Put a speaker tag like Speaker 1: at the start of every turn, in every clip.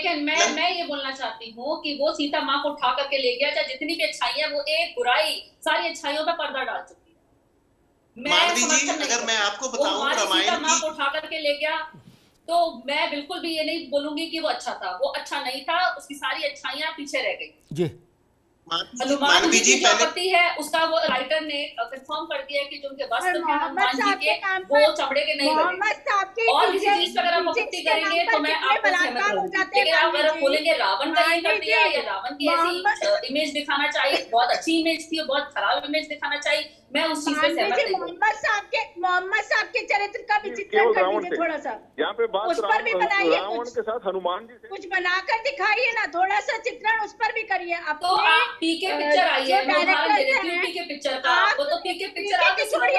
Speaker 1: लेकिन मैं ये बोलना चाहती हूँ कि वो सीता माँ को उठा करके ले गया, चाहे जितनी भी अच्छाई है, वो एक बुराई सारी अच्छाइयों पे पर्दा डाल चुकी है। मैं समर्थन नहीं,
Speaker 2: अगर मैं आपको बताऊं
Speaker 1: हमारी सीता
Speaker 2: रामायण
Speaker 1: माँ
Speaker 2: की,
Speaker 1: को उठा करके ले गया, तो मैं बिल्कुल भी ये नहीं बोलूंगी कि वो अच्छा था। वो अच्छा नहीं था, उसकी सारी अच्छाइयां पीछे रह गई
Speaker 3: जी।
Speaker 1: हनुमान जी की जो आपत्ति है उसका वो राइटर ने कंफर्म कर दिया कि जो उनके वस्त्र थे हनुमान जी के, वो चमड़े के नहीं बने। और किसी चीज पर अगर आप आपत्ति करेंगे तो मैं आपको सहमत रहूंगी, लेकिन आप अगर बोलेंगे रावण का ये कर दिया या रावण की ऐसी इमेज दिखाना चाहिए, बहुत अच्छी इमेज थी और बहुत खराब इमेज दिखाना चाहिए, मैं उस चीज पे सहमत नहीं हूँ।
Speaker 4: मोहम्मद साहब के चरित्र का भी चित्रण कर दीजिए थोड़ा सा,
Speaker 5: यहाँ पे बात
Speaker 4: उस पर भी बनाइए,
Speaker 5: रावण के साथ हनुमान जी से
Speaker 4: कुछ बनाकर दिखाइए ना, थोड़ा सा चित्रण उस पर भी करिए।
Speaker 1: तो आप पीके पिक्चर आई है, मैं उदाहरण दे देती हूँ पीके पिक्चर का, वो तो पीके पिक्चर आप
Speaker 4: छोड़िए,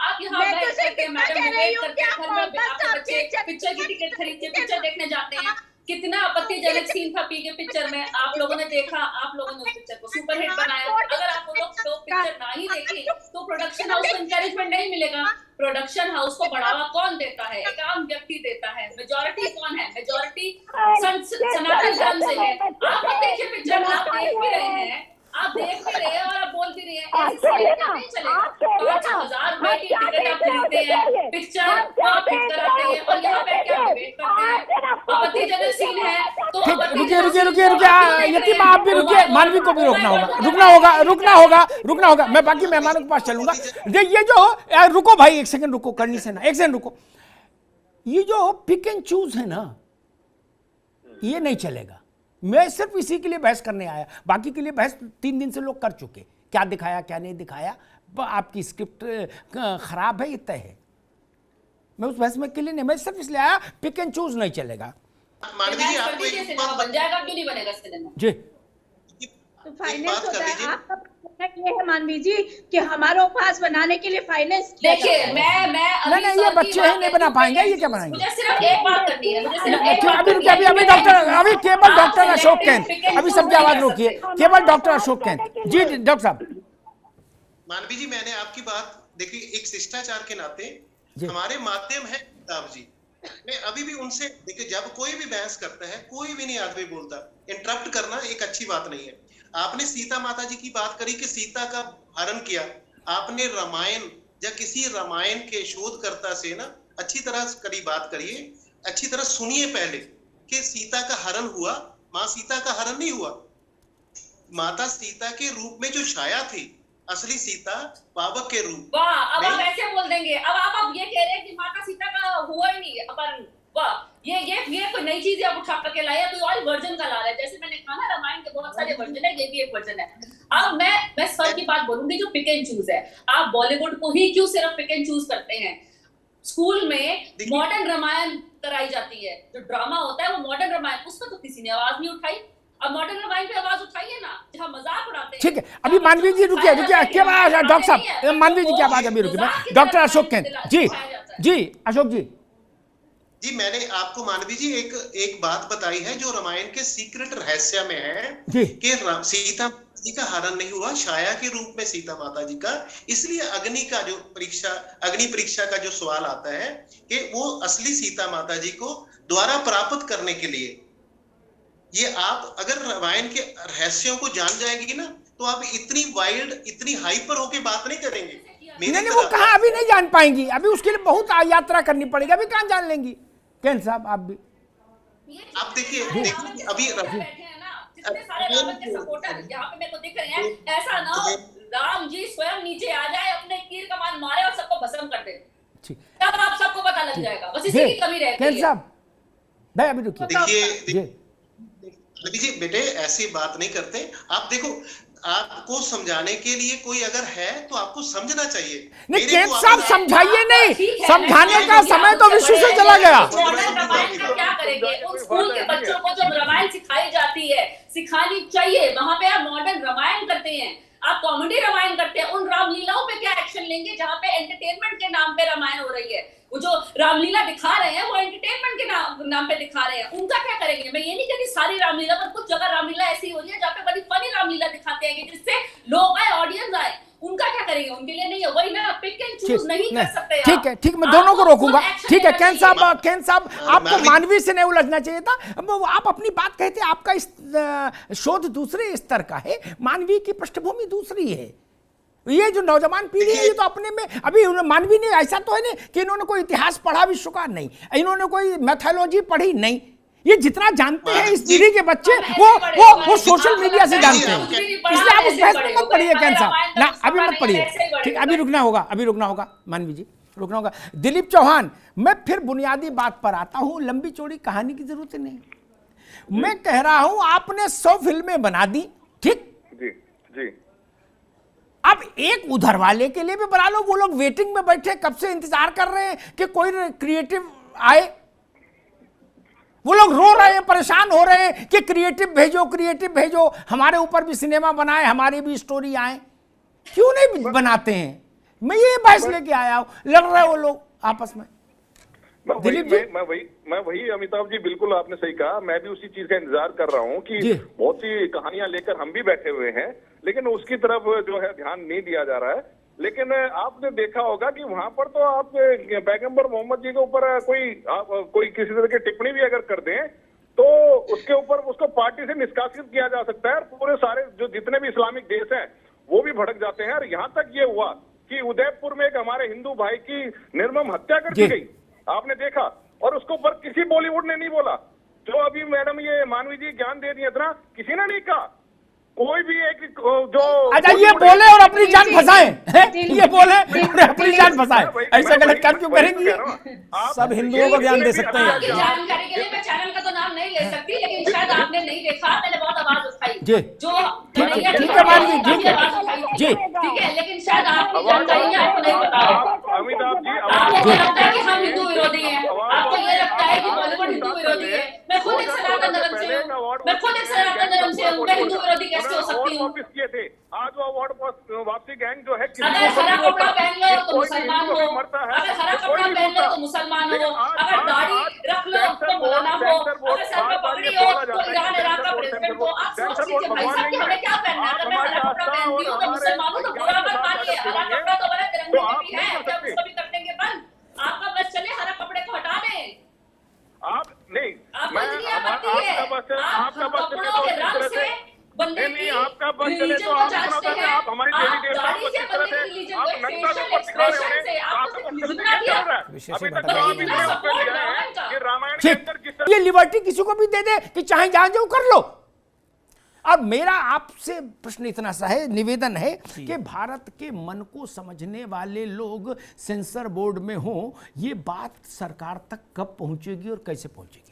Speaker 1: आप यहाँ बैठ करके मैडम डिबेट करते हैं, घर में आपके बच्चे पिक्चर की टिकट खरीद के पिक्चर देखने जाते हैं। कितना आपत्तिजनक सीन था पीके पिक्चर में, आप लोगों ने देखा, आप लोगों ने उस पिक्चर को सुपरहिट बनाया। अगर आप लोग तो पिक्चर ना ही देखें तो प्रोडक्शन हाउस को एनकरेजमेंट नहीं मिलेगा। प्रोडक्शन हाउस को बढ़ावा कौन देता है? एक आम व्यक्ति देता है। मेजॉरिटी कौन है? मेजॉरिटी सनातन धर्म से है। आप देखिए पिक्चर, आप देख भी रहे हैं, आप देख भी रहे हैं और आप बोल भी रहे हैं, ऐसे नहीं चलेगा। 5,000 रुपए की टिकट आप खरीदते हैं, पिक्चर आप हिट कराते हैं और यहाँ पे क्या डिबेट करते हैं? आपत्तिजनक सीन है तो
Speaker 3: रुकिए यतीम, आप भी रुकिए, मानवी को भी रुकना होगा। मैं बाकी मेहमानों के पास चलूंगा। ये जो रुको भाई, एक सेकंड रुको, करनी से ना, एक सेकंड रुको। ये जो पिक एंड चूज है ना, ये नहीं चलेगा। मैं सिर्फ इसी के लिए बहस करने आया, बाकी के लिए बहस 3 दिन से लोग कर चुके, क्या दिखाया क्या नहीं दिखाया, आपकी स्क्रिप्ट खराब है, ये तय है। मैं उस बहस में के लिए नहीं, मैं सिर्फ इसलिए आया, पिक एंड चूज नहीं चलेगा।
Speaker 1: बन जाएगा, क्यों नहीं बनेगा सिनेमा
Speaker 3: जी?
Speaker 4: तो फाइनेंस होता है, आपका ये है मानवी जी कि हमारा उपहास बनाने के लिए फाइनेंस।
Speaker 1: देखिए मैं
Speaker 3: ये बच्चे ही नहीं बना पाएंगे, ये क्या बनाएंगे?
Speaker 1: मुझे सिर्फ एक बात करनी है, मुझे सिर्फ एक बात करनी है।
Speaker 3: अभी केवल डॉक्टर अशोक कैंत, अभी सबकी आवाज रोकिए, केवल डॉक्टर अशोक कैंत जी। डॉक्टर साहब।
Speaker 2: मानवी जी, मैंने आपकी बात देखिए, एक शिष्टाचार के नाते हमारे माध्यम है किताब जी, मैं अभी भी उनसे देखिए, जब कोई भी बहस करता है, कोई भी नहीं आदमी बोलता, इंटरप्ट करना एक अच्छी बात नहीं है। आपने सीता माता जी की बात करी कि सीता का हरण किया, आपने रामायण या किसी रामायण के शोधकर्ता से ना अच्छी तरह करी बात करिए, अच्छी तरह सुनिए पहले कि सीता का हरण हुआ, माँ सीता का हरण नहीं हुआ। माता सीता के रूप में जो छाया थी, असली सीता पावक के रूप।
Speaker 1: वाह, अब आप ऐसे बोल देंगे, अब आप ये कह रहे हैं कि माता सीता का हुआ ही नहीं अपहरण। वाह, ये कोई नई चीज आप उठा करके लाया, कोई और वर्जन का ला रहा है। जैसे मैंने कहा ना, रामायण के बहुत सारे वर्जन है, ये भी एक वर्जन है। अब मैं सर की बात बोलूंगी, जो पिक एंड चूज है, आप बॉलीवुड को ही क्यों सिर्फ पिक एंड चूज करते हैं? स्कूल में मॉडर्न रामायण कराई जाती है, जो ड्रामा होता है वो मॉडर्न रामायण, उस पर तो किसी ने आवाज नहीं उठाई। अब मॉडर्न रामायण पे आवाज उठाइए ना, जहाँ मजाक उड़ाते हैं।
Speaker 3: ठीक है, अभी मानवी जी रुकिए, क्या बात है डॉक्टर साहब? मानवी जी क्या बात है? अभी रुकिए, डॉक्टर अशोक कैंत जी अशोक
Speaker 2: जी, मैंने आपको मानवी जी एक बात बताई है जो रामायण के सीक्रेट रहस्य में है कि सीता जी का हरण नहीं हुआ, छाया के रूप में सीता माता जी का। इसलिए अग्नि परीक्षा का जो सवाल आता है कि वो असली सीता माता जी को द्वारा प्राप्त करने के लिए, ये आप अगर रामायण के रहस्यों को जान जाएंगे ना, तो आप इतनी वाइल्ड, इतनी हाइपर होके बात नहीं करेंगे।
Speaker 3: नहीं, वो कहाँ अभी नहीं जान पाएंगी, अभी उसके लिए बहुत यात्रा करनी पड़ेगी, अभी कहाँ जान लेंगी। कैंत साहब आप भी
Speaker 2: आप देखिए अभी
Speaker 1: जितने सारे रावण के सपोर्टर यहाँ पे मेरे को दिख रहे हैं, ऐसा ना हो राम जी स्वयं नीचे आ जाए, अपने तीर कमान मारे और सबको भस्म कर दे, तब आप सबको पता लग जाएगा। बस इसी की कमी रहती है।
Speaker 3: कैंत साहब भाई अभी रुकिए,
Speaker 2: देखिए जी बेटे, ऐसी बात नहीं करते। आप देखो, आपको समझाने के लिए कोई अगर है तो आपको समझना चाहिए।
Speaker 3: नहीं कैंत साहब समझाइए, नहीं समझाने का समय तो विश्व से चला गया।
Speaker 1: रामायण का क्या करेंगे? उन स्कूल के बच्चों को जो रामायण सिखाई जाती है, सिखानी चाहिए। वहां पे आप मॉडर्न रामायण करते हैं, आप कॉमेडी रामायण करते हैं, उन रामलीलाओं पे क्या एक्शन लेंगे जहाँ पे एंटरटेनमेंट के नाम पे रामायण हो रही है? वो जो रामलीला दिखा रहे हैं वो एंटरटेनमेंट के नाम पे दिखा रहे हैं, उनका क्या करेंगे? मैं ये नहीं कहती सारी रामलीला, पर कुछ जगह रामलीला ऐसी हो रही है जहाँ पे बड़ी फनी रामलीला दिखाते हैं कि जिससे लोग आए, ऑडियंस आए, उनका क्या करेंगे? उनके लिए नहीं है। वही ना, पिक एंड चूज चूज नहीं कर सकते।
Speaker 3: ठीक है, ठीक, मैं दोनों को रोकूंगा। ठीक है कैन साहब, आपको मानवी से नहीं उलझना चाहिए था। आप अपनी बात कहते, आपका इस शोध दूसरे स्तर का है, मानवी की पृष्ठभूमि दूसरी है। ये जो नौजवान पीढ़ी है ये तो अपने में अभी मानवी ने ऐसा तो है नहीं कि इन्होंने कोई इतिहास पढ़ा विश्व का, नहीं, इन्होंने कोई मैथोलॉजी पढ़ी, नहीं, ये जितना जानते हैं इस पीढ़ी के बच्चे वो सोशल मीडिया से जानते हैं। इसलिए आप उस बहस में मत पढ़िए कैन साहब ना, अभी मत पढ़िए। ठीक, अभी रुकना होगा मानवी जी, रुकना होगा। दिलीप चौहान, मैं फिर बुनियादी बात पर आता हूं, लंबी चौड़ी कहानी की जरूरत नहीं। मैं कह रहा हूं आपने 100 फिल्में बना दी, ठीक
Speaker 5: जी जी,
Speaker 3: अब एक उधर वाले के लिए भी बना लो। वो लोग वेटिंग में बैठे कब से इंतजार कर रहे हैं कि कोई क्रिएटिव आए, वो लोग रो रहे हैं, परेशान हो रहे हैं कि क्रिएटिव भेजो, हमारे ऊपर भी सिनेमा बनाए, हमारी भी स्टोरी आए। क्यों नहीं बनाते हैं? मैं ये बहस लेके आया हूं, लड़ रहे वो लोग आपस में।
Speaker 5: मैं वही अमिताभ जी, बिल्कुल आपने सही कहा। मैं भी उसी चीज का इंतजार कर रहा हूँ कि बहुत सी कहानियां लेकर हम भी बैठे हुए हैं, लेकिन उसकी तरफ जो है ध्यान नहीं दिया जा रहा है। लेकिन आपने देखा होगा कि वहां पर तो आप पैगंबर मोहम्मद जी के ऊपर कोई किसी तरह की टिप्पणी भी अगर कर दें तो उसके ऊपर उसको पार्टी से निष्कासित किया जा सकता है। पूरे सारे जो जितने भी इस्लामिक देश हैं वो भी भड़क जाते हैं। और यहाँ तक ये हुआ कि उदयपुर में एक हमारे हिंदू भाई की निर्मम हत्या कर दी गई, आपने देखा, और उसके ऊपर किसी बॉलीवुड ने नहीं बोला। जो अभी मैडम ये मानवी जी ज्ञान दे दिया इतना, किसी ने नहीं कहा। कोई भी एक जो
Speaker 3: अच्छा ये बोले और अपनी जान फंसाए, ये बोले और अपनी जान फंसाए, ऐसा गलत काम क्यों करेंगे? सब हिंदुओं को ज्ञान दे सकते हैं।
Speaker 1: आपकी जानकारी के लिए मैं चैनल का तो नाम नहीं ले सकती, लेकिन शायद आपने नहीं देखा, मैंने बहुत आवाज उठाई
Speaker 3: जी,
Speaker 1: जो
Speaker 3: ठीक है मानवी, ठीक है जी,
Speaker 1: ठीक है, लेकिन शायद आपकी जानकारी आपको नहीं पता।
Speaker 5: अमिताभ जी,
Speaker 1: आपको लगता है कि हम हिंदू विरोधी हैं, आपको ये लगता है कि बॉलीवुड हिंदू विरोधी है। मैं खुद एक सनातन धर्म से हूँ, मैं हिंदू विरोधी कैसे हो सकती हूँ?
Speaker 5: वापस किए थे, आज वो अवार्ड वापसी गैंग जो है,
Speaker 1: अगर हरा कपड़ा पहन लो तो मुसलमान हो, अगर हरा कपड़ा पहन लो तो मुसलमान हो, अगर दाढ़ी रख लो तो मौलाना हो, अगर सर पे पगड़ी हो तो ईरान इराक का प्रेसिडेंट हो। आप सोच लीजिए भाई साहब कि हमें क्या पहनना है। अगर मैं हरा कपड़ा पहनती हूँ तो मुसलमान हूँ तो बुरा मत मानिए। हरा कपड़ा तो हमारे तिरंगे में भी है, क्या उसको भी कर देंगे बंद? आपका बस चले हरा कपड़े को हटा दें।
Speaker 5: आप नहीं,
Speaker 1: आपका कपड़ों के रंग से बंदे की
Speaker 5: आपका बस चले तो आप हमारी देवी देवताओं को किस तरह से आप नग्नता के ऊपर दिखा रहे हैं, आपको चल रहा है। अभी तक तो आप इसके ऊपर लिया है कि रामायण के अंदर किस तरह
Speaker 3: ये लिबर्टी किसी को भी दे दे कि चाहे जहां जाओ कर लो। और मेरा आपसे प्रश्न इतना सा है, निवेदन है कि भारत के मन को समझने वाले लोग सेंसर बोर्ड में हों, ये बात सरकार तक कब पहुंचेगी और कैसे पहुंचेगी?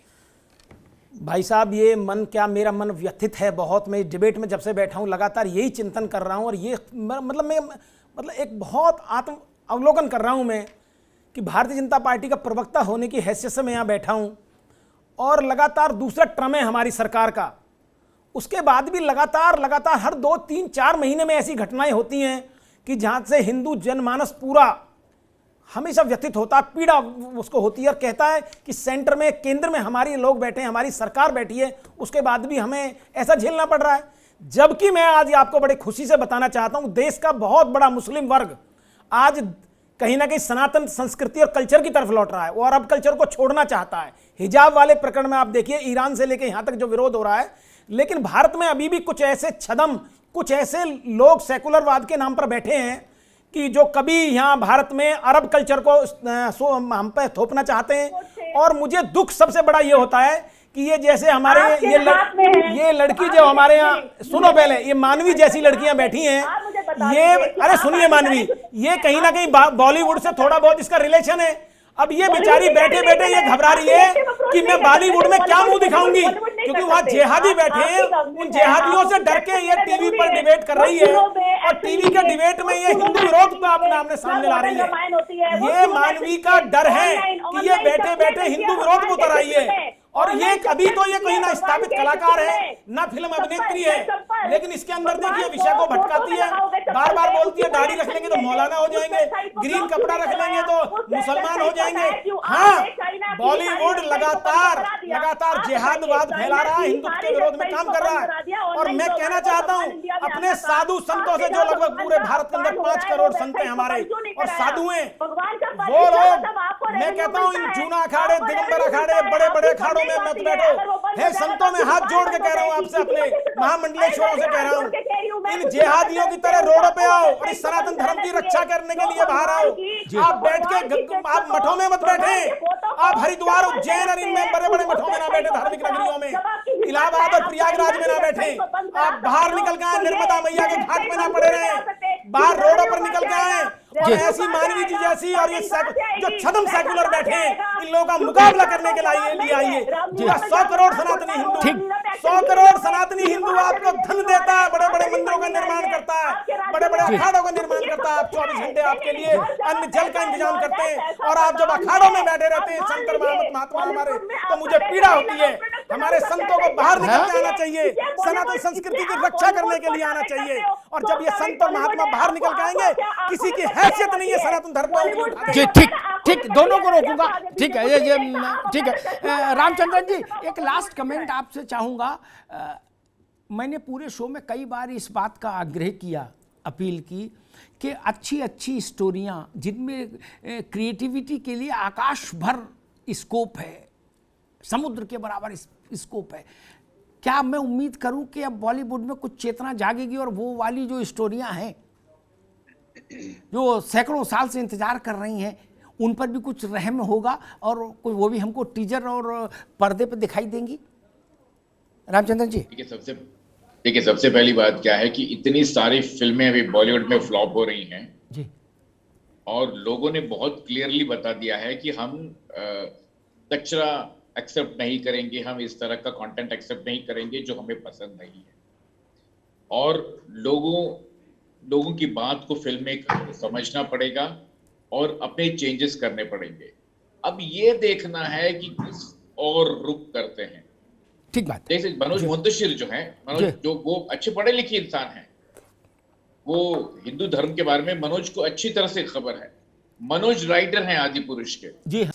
Speaker 6: भाई साहब ये मन क्या, मेरा मन व्यथित है बहुत। मैं डिबेट में जब से बैठा हूँ लगातार यही चिंतन कर रहा हूँ, और ये मतलब एक बहुत आत्म अवलोकन कर रहा हूँ मैं कि भारतीय जनता पार्टी का प्रवक्ता होने की हैसियत से मैं यहाँ बैठा हूँ, और लगातार दूसरा टर्म है हमारी सरकार का। उसके बाद भी लगातार हर 2, 3, 4 महीने में ऐसी घटनाएं होती हैं कि जहाँ से हिंदू जनमानस पूरा हमेशा व्यथित होता, पीड़ा उसको होती है, और कहता है कि सेंटर में, केंद्र में हमारे लोग बैठे हैं, हमारी सरकार बैठी है, उसके बाद भी हमें ऐसा झेलना पड़ रहा है। जबकि मैं आज आपको बड़े खुशी से बताना चाहता हूं, देश का बहुत बड़ा मुस्लिम वर्ग आज कहीं ना कहीं सनातन संस्कृति और कल्चर की तरफ लौट रहा है, वो अरब कल्चर को छोड़ना चाहता है। हिजाब वाले प्रकरण में आप देखिए ईरान से लेकर यहां तक जो विरोध हो रहा है, लेकिन भारत में अभी भी कुछ ऐसे छदम, कुछ ऐसे लोग सेकुलरवाद के नाम पर बैठे हैं कि जो कभी यहाँ भारत में अरब कल्चर को हम पे थोपना चाहते हैं। और मुझे दुख सबसे बड़ा ये होता है कि ये जैसे हमारे ये लड़की जो हमारे यहाँ, सुनो पहले, ये मानवी जैसी लड़कियां बैठी हैं, ये अरे सुनिए मानवी, ये कहीं ना कहीं बॉलीवुड से थोड़ा बहुत इसका रिलेशन है। अब ये बेचारी बैठे बैठे ये घबरा रही है कि मैं बॉलीवुड में क्या मुंह दिखाऊंगी, क्योंकि वहां जिहादी बैठे हैं, उन जिहादियों से डर के ये टीवी पर डिबेट कर रही है, और टीवी के डिबेट में ये हिंदू विरोध को अपने आमने सामने ला रही है। ये मानवी का डर है कि ये बैठे बैठे हिंदू विरोध को उतर आई है। और ये अभी तो ये कोई ना स्थापित कलाकार है, ना फिल्म अभिनेत्री है, लेकिन इसके अंदर देखिए विषय को भटकाती है, बार बार बोलती है दाढ़ी रख लेंगे तो मौलाना हो जाएंगे, ग्रीन कपड़ा रख लेंगे तो मुसलमान हो जाएंगे। हाँ, बॉलीवुड लगातार जिहादवाद फैला रहा है, हिंदुत्व के विरोध में काम कर रहा है। और मैं कहना चाहता हूं अपने साधु संतों से, जो लगभग पूरे भारत के अंदर 5 करोड़ संत हैं हमारे और साधु हैं, वो लोग, मैं कहता हूं इन जूना अखाड़े, दिगंबर अखाड़े, बड़े बड़े अखाड़ों में मत बैठो। हे संतों, में हाथ जोड़ के कह रहा हूं आपसे, अपने महामंडलेश्वरों से कह रहा हूं, इन जिहादियों की तरह रोडों पे आओ और इस सनातन धर्म की रक्षा करने के लिए बाहर आओ। आप बैठ के आप मठों में मत बैठे, आप हरिद्वार, उज्जैन और इनमें बड़े बड़े मठों में ना बैठे, धार्मिक नगरियों में, इलाहाबाद और प्रयागराज में ना बैठे। आप बाहर निकल के आए, निर्मदा मैया के घाट में ना पड़े रहे, बाहर रोडों पर निकल के आए और ऐसी मानवी जी जैसी और ये जो छदम सेकुलर बैठे हैं, इन लोगों का मुकाबला करने के लिए आइए। 100 करोड़ सनातनी हिंदू, 100 करोड़ सनातनी हिंदू आपको धन देता है, बड़े बड़े मंदिरों का निर्माण करता है, बड़े बड़े अखाड़ों का निर्माण करता है। आप 24 घंटे आपके लिए अन्न जल का इंतजाम करते हैं और आप जब अखाड़ों में बैठे रहते हैं शंकर महात्मा हमारे, तो मुझे पीड़ा होती है। हमारे संतों को बाहर निकल के आना चाहिए, सनातन संस्कृति की रक्षा करने के लिए आना चाहिए। और जब ये संत और महात्मा बाहर निकल के आएंगे, किसी की हैसियत नहीं है सनातन धर्म पर।
Speaker 3: जी ठीक ठीक, दोनों को रोकूंगा, ठीक है, ये ठीक है। रामचंद्रन जी, एक लास्ट कमेंट आपसे चाहूंगा। मैंने पूरे शो में कई बार इस बात का आग्रह किया, अपील की कि अच्छी अच्छी स्टोरियां जिनमें क्रिएटिविटी के लिए आकाश भर स्कोप है, समुद्र के बराबर स्कोप है, क्या मैं उम्मीद करूं कि अब बॉलीवुड में कुछ चेतना जागेगी और वो वाली जो स्टोरियां हैं जो सैकड़ों साल से इंतजार कर रही हैं, उन पर भी कुछ रहम होगा और वो भी हमको टीजर और पर्दे पे दिखाई देंगी? रामचंद्रन जी,
Speaker 7: देखिए सबसे पहली बात क्या है कि इतनी सारी फिल्में अभी बॉलीवुड में फ्लॉप हो रही हैं
Speaker 3: जी,
Speaker 7: और लोगों ने बहुत क्लियरली बता दिया है कि हम कचरा एक्सेप्ट नहीं करेंगे, हम इस तरह का कंटेंट एक्सेप्ट नहीं करेंगे जो हमें पसंद नहीं है। और लोगों की बात को फिल्म में समझना पड़ेगा और अपने चेंजेस करने पड़ेंगे। अब ये देखना है कि किस और रुख करते हैं।
Speaker 3: ठीक बात।
Speaker 7: जैसे मनोज मुंतशिर जो है, जो वो अच्छे पढ़े लिखे इंसान हैं, वो हिंदू धर्म के बारे में मनोज को अच्छी तरह से खबर है। मनोज राइटर हैं आदि पुरुष के।
Speaker 3: जी हाँ।